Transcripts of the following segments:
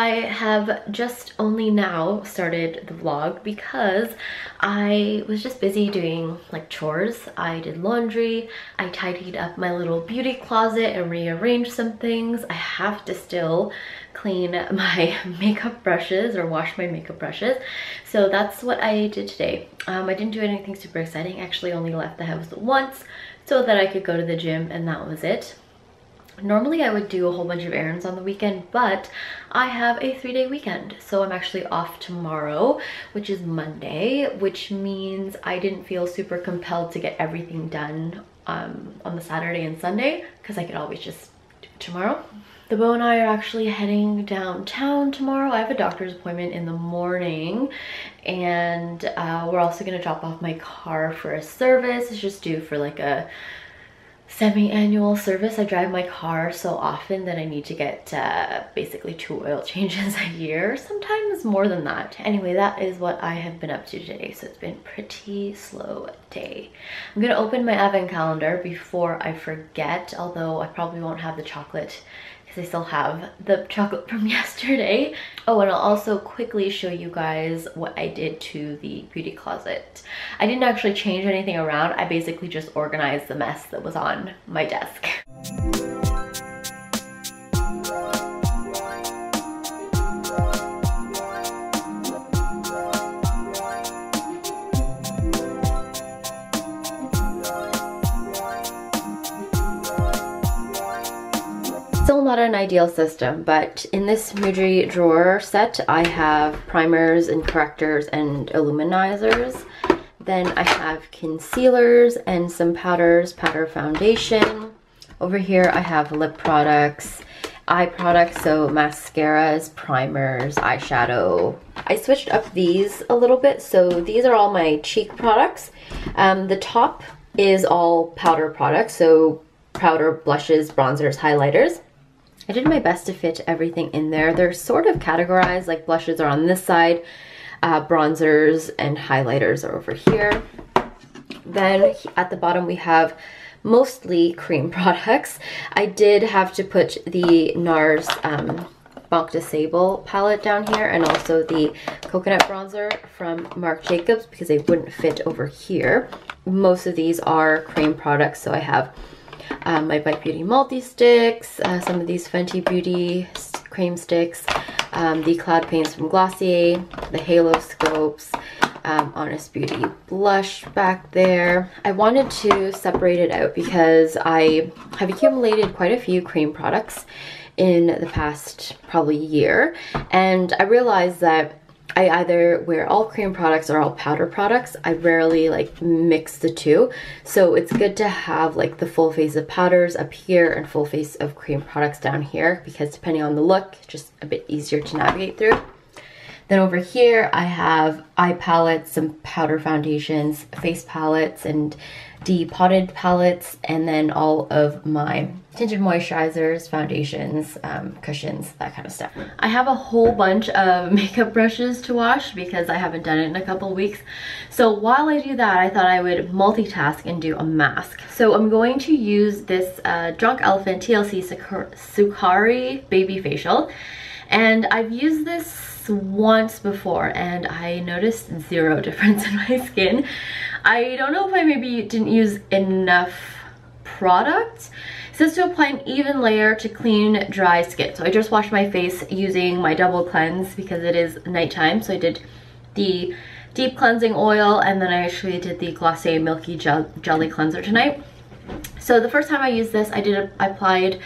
have just only now started the vlog because I was just busy doing like chores. I did laundry, I tidied up my little beauty closet and rearranged some things. I have to still clean my makeup brushes or wash my makeup brushes. So that's what I did today. I didn't do anything super exciting. I actually only left the house once so that I could go to the gym, and that was it. Normally I would do a whole bunch of errands on the weekend, but I have a 3-day weekend. So I'm actually off tomorrow, which is Monday, which means I didn't feel super compelled to get everything done on the Saturday and Sunday because I could always just do it tomorrow. The Beau and I are actually heading downtown tomorrow. I have a doctor's appointment in the morning, and we're also gonna drop off my car for a service. It's just due for like a semi-annual service. I drive my car so often that I need to get basically 2 oil changes a year, sometimes more than that. Anyway, that is what I have been up to today, so it's been a pretty slow day. I'm gonna open my advent calendar before I forget, although I probably won't have the chocolate because I still have the chocolate from yesterday. Oh, and I'll also quickly show you guys what I did to the beauty closet. I didn't actually change anything around. I basically just organized the mess that was on my desk. Still not an ideal system, but in this Mejuri drawer set, I have primers and correctors and illuminizers. Then I have concealers and some powders, powder foundation. Over here I have lip products, eye products, so mascaras, primers, eyeshadow. I switched up these a little bit, so these are all my cheek products. The top is all powder products, so powder, blushes, bronzers, highlighters. I did my best to fit everything in there. They're sort of categorized, like blushes are on this side, bronzers and highlighters are over here. Then at the bottom we have mostly cream products. I did have to put the NARS Banque de Sable palette down here, and also the coconut bronzer from Marc Jacobs because they wouldn't fit over here. Most of these are cream products, so I have my Bite Beauty multi-sticks, some of these Fenty Beauty cream sticks, the cloud paints from Glossier, the Halo Scopes, Honest Beauty blush back there. I wanted to separate it out because I have accumulated quite a few cream products in the past probably year, and I realized that I either wear all cream products or all powder products. I rarely like mix the two. So it's good to have like the full face of powders up here and full face of cream products down here, because depending on the look, it's just a bit easier to navigate through. Then over here I have eye palettes, some powder foundations, face palettes, and depotted palettes, and then all of my tinted moisturizers, foundations, cushions, that kind of stuff. I have a whole bunch of makeup brushes to wash because I haven't done it in a couple weeks. So while I do that, I thought I would multitask and do a mask. So I'm going to use this Drunk Elephant TLC Sukari Baby Facial. And I've used this once before and I noticed zero difference in my skin. I don't know if I maybe didn't use enough product. It says to apply an even layer to clean dry skin. So I just washed my face using my double cleanse because it is nighttime. So I did the deep cleansing oil, and then I actually did the Glossier Milky Jelly Cleanser tonight. So the first time I used this, I applied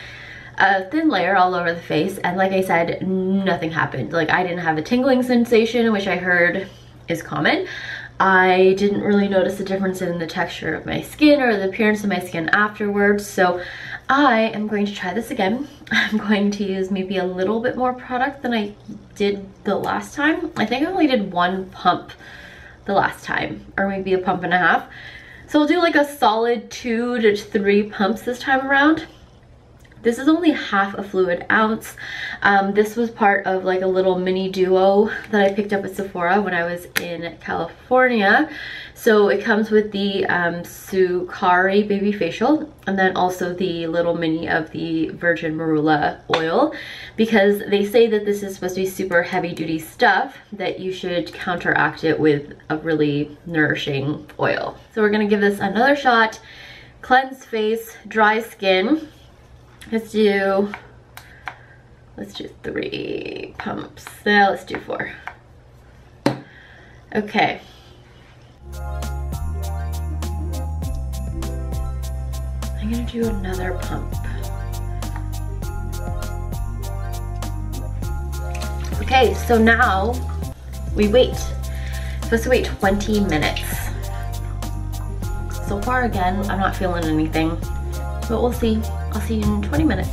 a thin layer all over the face, and like I said, nothing happened. Like, I didn't have a tingling sensation, which I heard is common. I didn't really notice a difference in the texture of my skin or the appearance of my skin afterwards. So I am going to try this again. I'm going to use maybe a little bit more product than I did the last time. I think I only did 1 pump the last time, or maybe a pump and a half. So I'll do like a solid 2 to 3 pumps this time around. This is only half a fluid ounce. This was part of like a little mini duo that I picked up at Sephora when I was in California. So it comes with the Sukari baby facial, and then also the little mini of the virgin marula oil, because they say that this is supposed to be super heavy duty stuff, that you should counteract it with a really nourishing oil. So we're gonna give this another shot. Cleanse face, dry skin. Let's do 3 pumps. Now let's do 4. Okay. I'm gonna do another pump. Okay, so now we wait. Supposed to wait 20 minutes. So far, again, I'm not feeling anything, but we'll see. I'll see you in 20 minutes.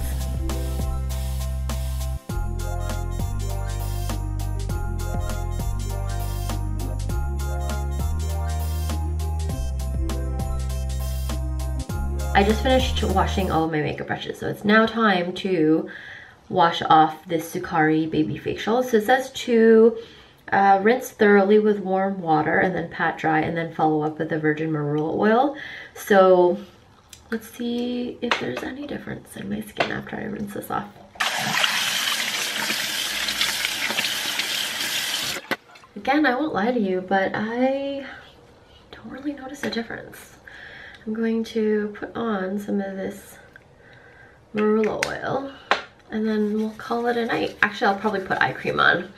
I just finished washing all of my makeup brushes, so it's now time to wash off this Sukari baby facial. So it says to rinse thoroughly with warm water and then pat dry and then follow up with the virgin marula oil. So let's see if there's any difference in my skin after I rinse this off. Again, I won't lie to you, but I don't really notice a difference. I'm going to put on some of this marula oil and then we'll call it a night. Actually, I'll probably put eye cream on.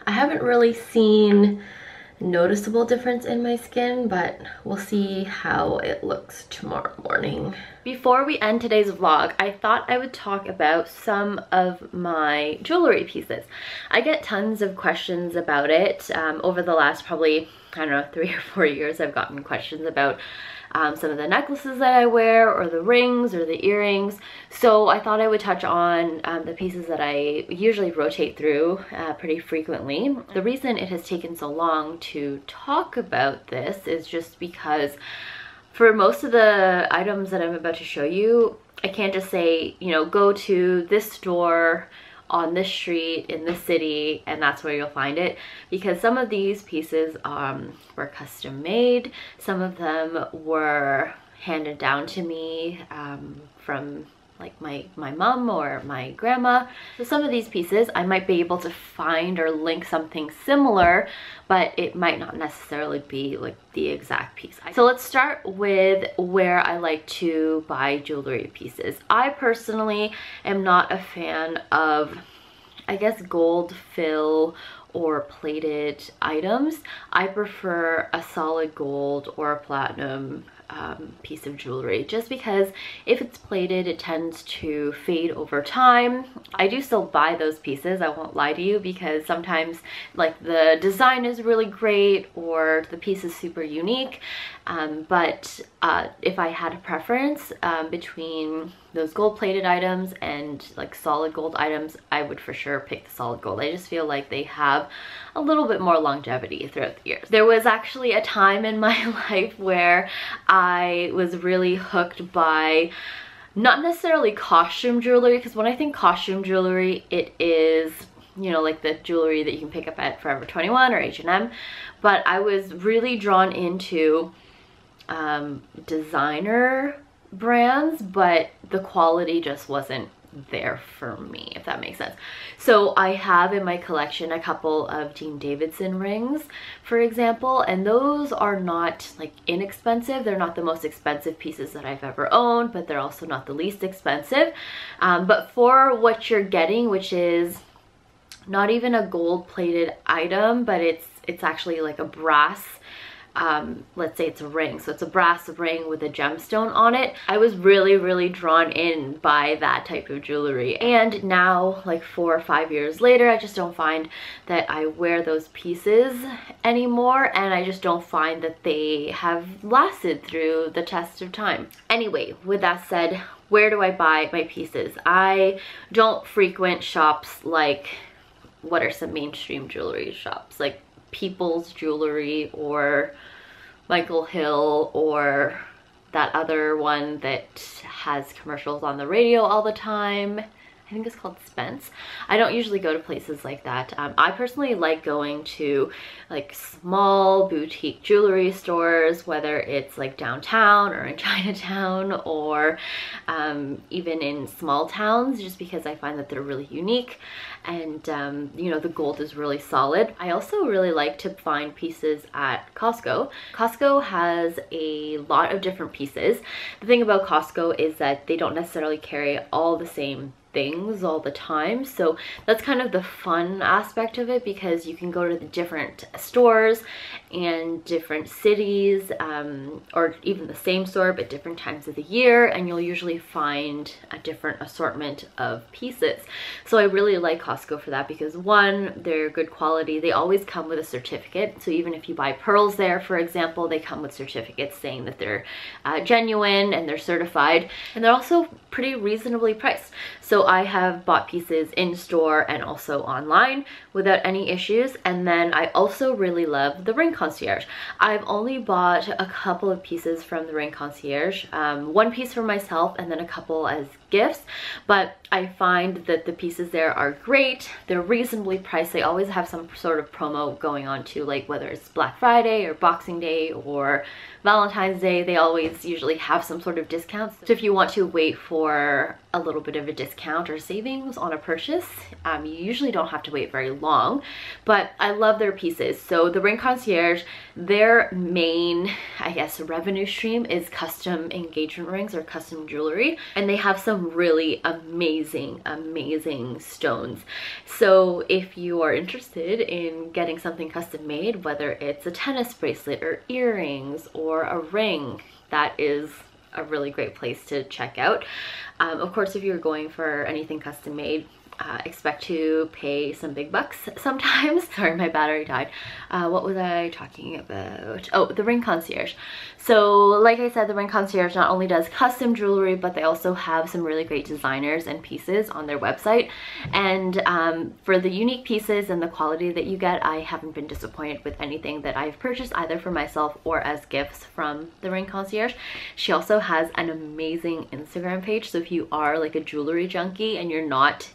I haven't really seen noticeable difference in my skin, but we'll see how it looks tomorrow morning. Before we end today's vlog, I thought I would talk about some of my jewelry pieces. I get tons of questions about it. Over the last probably, I don't know, 3 or 4 years, I've gotten questions about some of the necklaces that I wear, or the rings, or the earrings. So I thought I would touch on the pieces that I usually rotate through pretty frequently. The reason it has taken so long to talk about this is just because for most of the items that I'm about to show you, I can't just say, you know, go to this store on this street in this city and that's where you'll find it, because some of these pieces were custom made. Some of them were handed down to me from like my mom or my grandma. So some of these pieces I might be able to find or link something similar, but it might not necessarily be like the exact piece. So let's start with where I like to buy jewelry pieces. I personally am not a fan of, I guess, gold fill or plated items. I prefer a solid gold or a platinum piece of jewelry, just because if it's plated, it tends to fade over time. I do still buy those pieces, I won't lie to you, because sometimes like the design is really great or the piece is super unique, but if I had a preference between those gold plated items and like solid gold items, I would for sure pick the solid gold. I just feel like they have a little bit more longevity throughout the years. There was actually a time in my life where I was really hooked by not necessarily costume jewelry, because when I think costume jewelry, it is, you know, like the jewelry that you can pick up at Forever 21 or H&M, but I was really drawn into designer brands, but the quality just wasn't there for me, if that makes sense. So I have in my collection a couple of Jean Davidson rings, for example, and those are not like inexpensive. They're not the most expensive pieces that I've ever owned, but they're also not the least expensive. But for what you're getting, which is not even a gold plated item, but it's actually like a brass, let's say it's a ring, so it's a brass ring with a gemstone on it. I was really drawn in by that type of jewelry, and now like 4 or 5 years later, I just don't find that I wear those pieces anymore, and I just don't find that they have lasted through the test of time. Anyway, with that said, where do I buy my pieces? I don't frequent shops like, what are some mainstream jewelry shops, like People's Jewelry or Michael Hill or that other one that has commercials on the radio all the time. I think it's called Spence. I don't usually go to places like that. I personally like going to like small boutique jewelry stores, whether it's like downtown or in Chinatown or even in small towns, just because I find that they're really unique and you know, the gold is really solid. I also really like to find pieces at Costco. Costco has a lot of different pieces. The thing about Costco is that they don't necessarily carry all the same things all the time, so that's kind of the fun aspect of it, because you can go to the different stores and different cities, or even the same store but different times of the year, and you'll usually find a different assortment of pieces. So I really like Costco for that, because one, they're good quality. They always come with a certificate, so even if you buy pearls there, for example, they come with certificates saying that they're genuine and they're certified, and they're also pretty reasonably priced. So I have bought pieces in store and also online without any issues. And then I also really love the Ring Concierge. I've only bought a couple of pieces from the Ring Concierge, one piece for myself and then a couple as gifts, but I find that the pieces there are great. They're reasonably priced. They always have some sort of promo going on too, like whether it's Black Friday or Boxing Day or Valentine's Day, they always usually have some sort of discounts. So if you want to wait for a little bit of a discount or savings on a purchase, you usually don't have to wait very long, but I love their pieces. So the Ring Concierge, their main, I guess, revenue stream is custom engagement rings or custom jewelry, and they have some really amazing stones. So if you are interested in getting something custom made, whether it's a tennis bracelet or earrings or a ring, that is a really great place to check out. Of course, if you're going for anything custom made, expect to pay some big bucks sometimes. Sorry, my battery died. What was I talking about? Oh, the Ring Concierge. So like I said, the Ring Concierge not only does custom jewelry, but they also have some really great designers and pieces on their website. And for the unique pieces and the quality that you get, I haven't been disappointed with anything that I've purchased, either for myself or as gifts from the Ring Concierge. She also has an amazing Instagram page, so if you are like a jewelry junkie and you're not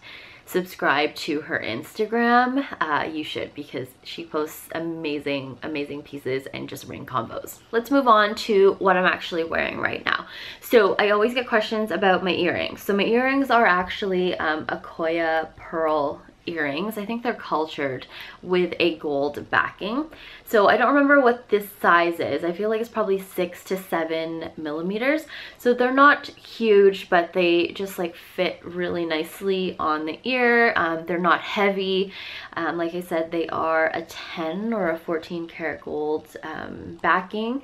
subscribe to her Instagram, you should, because she posts amazing pieces and just ring combos. Let's move on to what I'm actually wearing right now. So I always get questions about my earrings. So my earrings are actually Akoya pearl earrings. I think they're cultured with a gold backing. So I don't remember what this size is. I feel like it's probably 6 to 7 millimeters. So they're not huge, but they just like fit really nicely on the ear. They're not heavy. Like I said, they are a 10 or a 14 karat gold backing.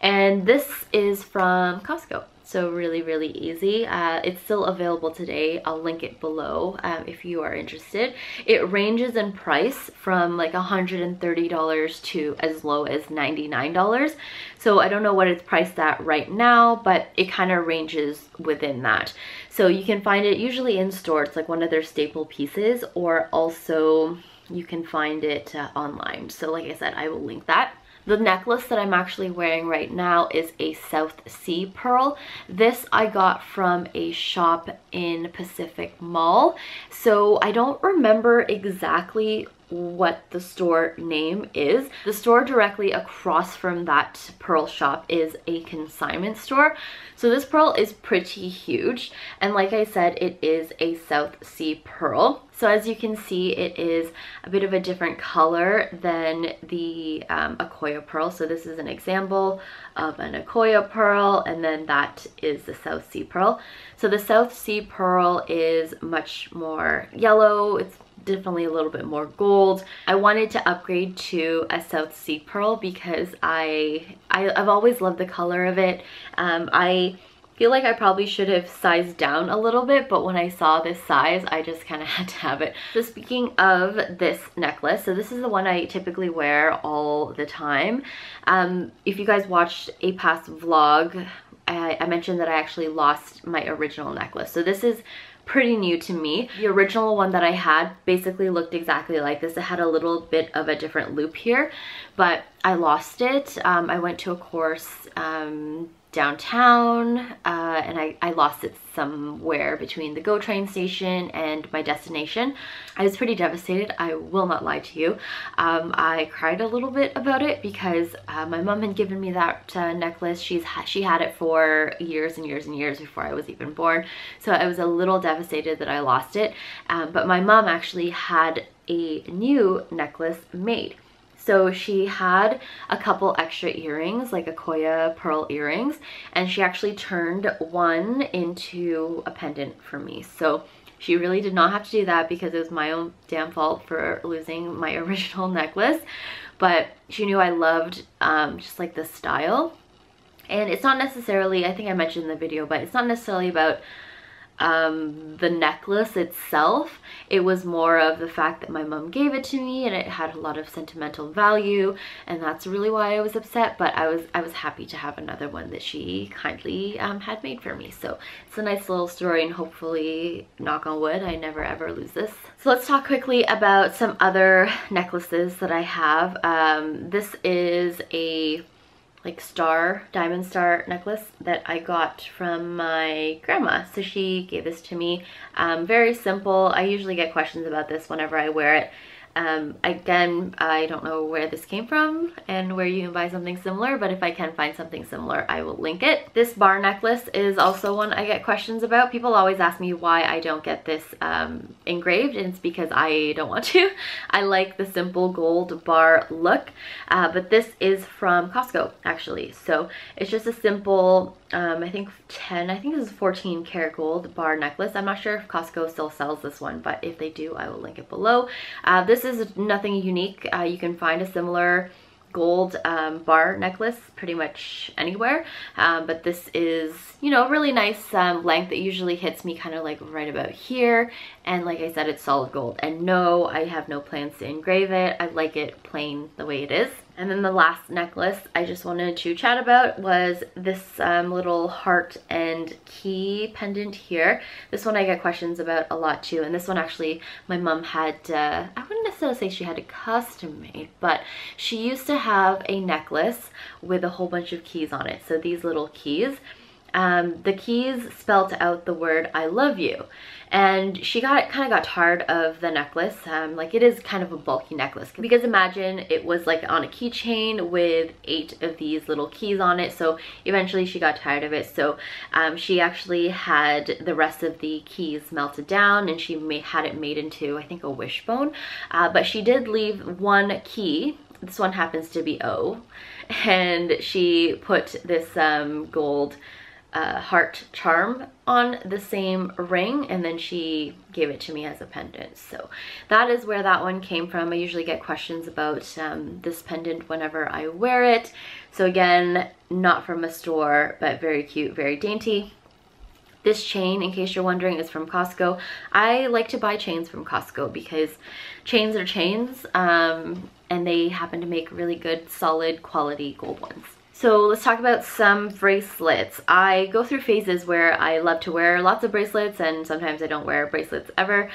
And this is from Costco. So really easy. It's still available today. I'll link it below if you are interested. It ranges in price from like $130 to as low as $99. So I don't know what it's priced at right now, but it kind of ranges within that. So you can find it usually in store. It's like one of their staple pieces, or also you can find it online. So like I said, I will link that. The necklace that I'm actually wearing right now is a South Sea pearl. This I got from a shop in Pacific Mall. So I don't remember exactly what the store name is. The store directly across from that pearl shop is a consignment store. So this pearl is pretty huge, and like I said, it is a South Sea pearl. So as you can see, it is a bit of a different color than the Akoya pearl. So this is an example of an Akoya pearl, and then that is the South Sea pearl. So the South Sea pearl is much more yellow. It's definitely a little bit more gold. I wanted to upgrade to a South Sea pearl because I've always loved the color of it. I feel like I probably should have sized down a little bit, but when I saw this size, I just kind of had to have it. So speaking of this necklace, so this is the one I typically wear all the time. If you guys watched a past vlog, I mentioned that I actually lost my original necklace. So this is pretty new to me. The original one that I had basically looked exactly like this. It had a little bit of a different loop here, but I lost it. I went to a course downtown and I lost it somewhere between the GO train station and my destination. I was pretty devastated, I will not lie to you. I cried a little bit about it because my mom had given me that necklace. She had it for years and years and years before I was even born, so I was a little devastated that I lost it. But my mom actually had a new necklace made. So she had a couple extra earrings, like Akoya pearl earrings, and she actually turned one into a pendant for me. So she really did not have to do that because it was my own damn fault for losing my original necklace. But she knew I loved just like the style. And it's not necessarily, I think I mentioned in the video, but it's not necessarily about the necklace itself. It was more of the fact that my mom gave it to me and it had a lot of sentimental value, and that's really why I was upset. But I was happy to have another one that she kindly had made for me. So it's a nice little story, and hopefully, knock on wood, I never ever lose this. So let's talk quickly about some other necklaces that I have. This is a diamond star necklace that I got from my grandma. So she gave this to me. Very simple. I usually get questions about this whenever I wear it. Again, I don't know where this came from and where you can buy something similar, but if I can find something similar, I will link it. This bar necklace is also one I get questions about. People always ask me why I don't get this engraved, and it's because I don't want to. I like the simple gold bar look, but this is from Costco actually. So it's just a simple, I think this is 14 karat gold bar necklace. I'm not sure if Costco still sells this one, but if they do, I will link it below. This is nothing unique. You can find a similar gold bar necklace pretty much anywhere, but this is, you know, really nice length. It usually hits me kind of like right about here, and like I said, it's solid gold. And no, I have no plans to engrave it. I like it plain the way it is. And then the last necklace I just wanted to chat about was this little heart and key pendant here. This one I get questions about a lot too, and this one actually my mom had, I wouldn't necessarily say she had it custom made, but she used to have a necklace with a whole bunch of keys on it. So these little keys, the keys spelt out the word I love you, and she kind of got tired of the necklace. Like, it is kind of a bulky necklace, because imagine it was like on a keychain with 8 of these little keys on it. So eventually she got tired of it, so she actually had the rest of the keys melted down, and she had it made into, I think, a wishbone, but she did leave one key. This one happens to be O, and she put this gold heart charm on the same ring, and then she gave it to me as a pendant. So that is where that one came from. I usually get questions about this pendant whenever I wear it. So again, not from a store, but very cute, very dainty. This chain, in case you're wondering, is from Costco. I like to buy chains from Costco because chains are chains, and they happen to make really good, solid, quality gold ones. So let's talk about some bracelets. I go through phases where I love to wear lots of bracelets, and sometimes I don't wear bracelets ever.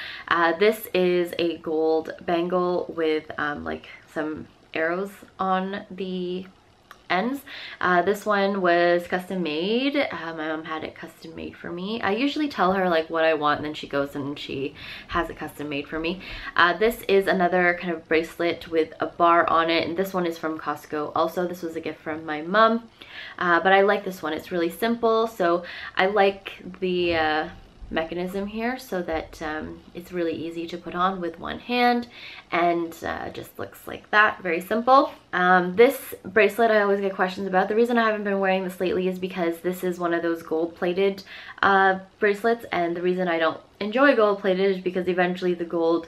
This is a gold bangle with like some arrows on the ends. This one was custom made. My mom had it custom made for me. I usually tell her like what I want, and then she goes and she has it custom made for me. This is another kind of bracelet with a bar on it, and this one is from Costco also. This was a gift from my mom, but I like this one. It's really simple, so I like the mechanism here so that it's really easy to put on with one hand, and just looks like that, very simple. This bracelet I always get questions about. The reason I haven't been wearing this lately is because this is one of those gold plated bracelets, and the reason I don't enjoy gold plated is because eventually the gold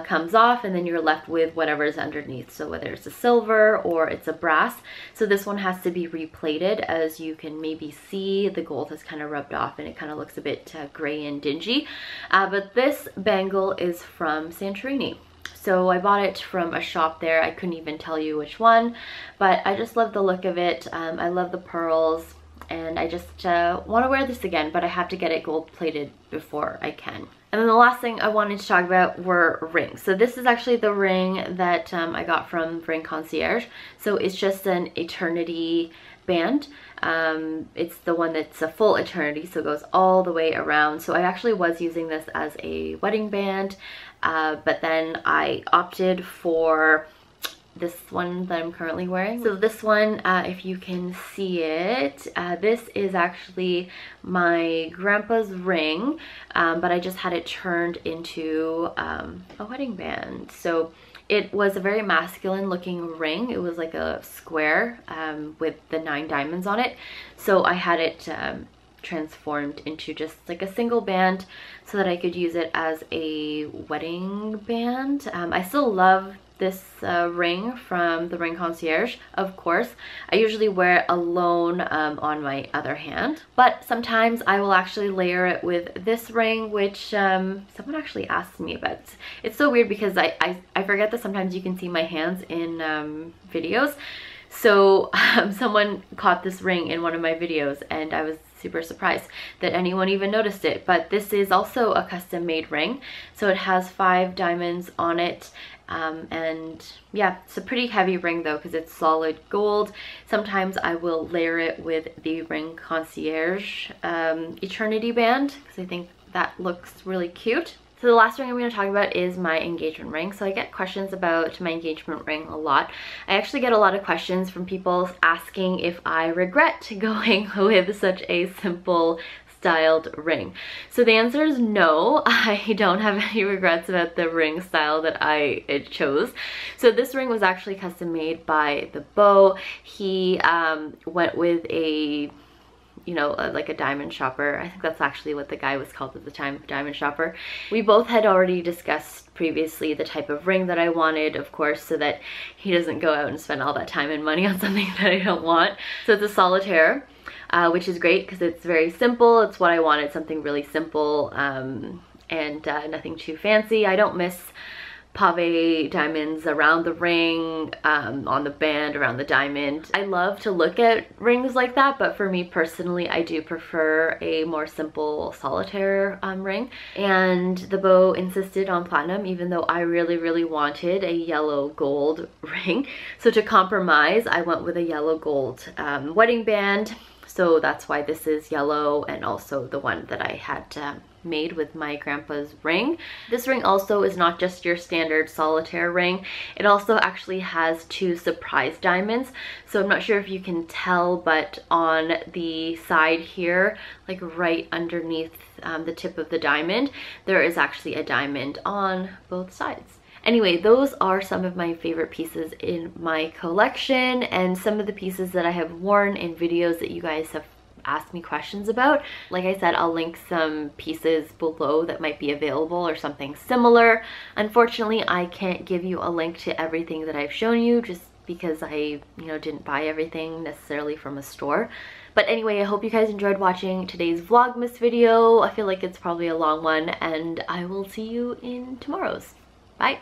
comes off, and then you're left with whatever is underneath. So whether it's a silver or it's a brass. So this one has to be replated. As you can maybe see, the gold has kind of rubbed off and it kind of looks a bit gray and dingy. But this bangle is from Santorini. So I bought it from a shop there. I couldn't even tell you which one, but I just love the look of it. I love the pearls. and I just want to wear this again, but I have to get it gold plated before I can. And then the last thing I wanted to talk about were rings. So this is actually the ring that I got from Ring Concierge. So it's just an eternity band. It's the one that's a full eternity, so it goes all the way around. So I actually was using this as a wedding band, but then I opted for this one that I'm currently wearing. So this one, if you can see it, this is actually my grandpa's ring, but I just had it turned into a wedding band. So it was a very masculine looking ring. It was like a square with the 9 diamonds on it. So I had it transformed into just like a single band so that I could use it as a wedding band. I still love this ring from the Ring Concierge, of course. I usually wear it alone on my other hand, but sometimes I will actually layer it with this ring, which someone actually asked me about. It's so weird because I forget that sometimes you can see my hands in videos. So someone caught this ring in one of my videos and I was super surprised that anyone even noticed it. But this is also a custom made ring, so it has 5 diamonds on it. And yeah, it's a pretty heavy ring though because it's solid gold. Sometimes I will layer it with the Ring Concierge eternity band because I think that looks really cute. So the last ring I'm going to talk about is my engagement ring. So I get questions about my engagement ring a lot. I actually get a lot of questions from people asking if I regret going with such a simple styled ring. So the answer is no. I don't have any regrets about the ring style that I chose. So this ring was actually custom made by the beau. He went with a, you know, like a diamond shopper. I think that's actually what the guy was called at the time, diamond shopper. We both had already discussed previously the type of ring that I wanted, of course, so that he doesn't go out and spend all that time and money on something that I don't want. So it's a solitaire, which is great because it's very simple. It's what I wanted, something really simple and nothing too fancy. I don't miss Pave diamonds around the ring, on the band, around the diamond. I love to look at rings like that, but for me personally, I do prefer a more simple solitaire ring. And the beau insisted on platinum, even though I really wanted a yellow gold ring. So to compromise, I went with a yellow gold wedding band. So that's why this is yellow, and also the one that I had made with my grandpa's ring. This ring also is not just your standard solitaire ring. It also actually has 2 surprise diamonds. So I'm not sure if you can tell, but on the side here, like right underneath the tip of the diamond, there is actually a diamond on both sides. Anyway, those are some of my favorite pieces in my collection and some of the pieces that I have worn in videos that you guys have asked me questions about. Like I said, I'll link some pieces below that might be available or something similar. Unfortunately, I can't give you a link to everything that I've shown you just because I, didn't buy everything necessarily from a store. But anyway, I hope you guys enjoyed watching today's Vlogmas video. I feel like it's probably a long one, and I will see you in tomorrow's. Bye!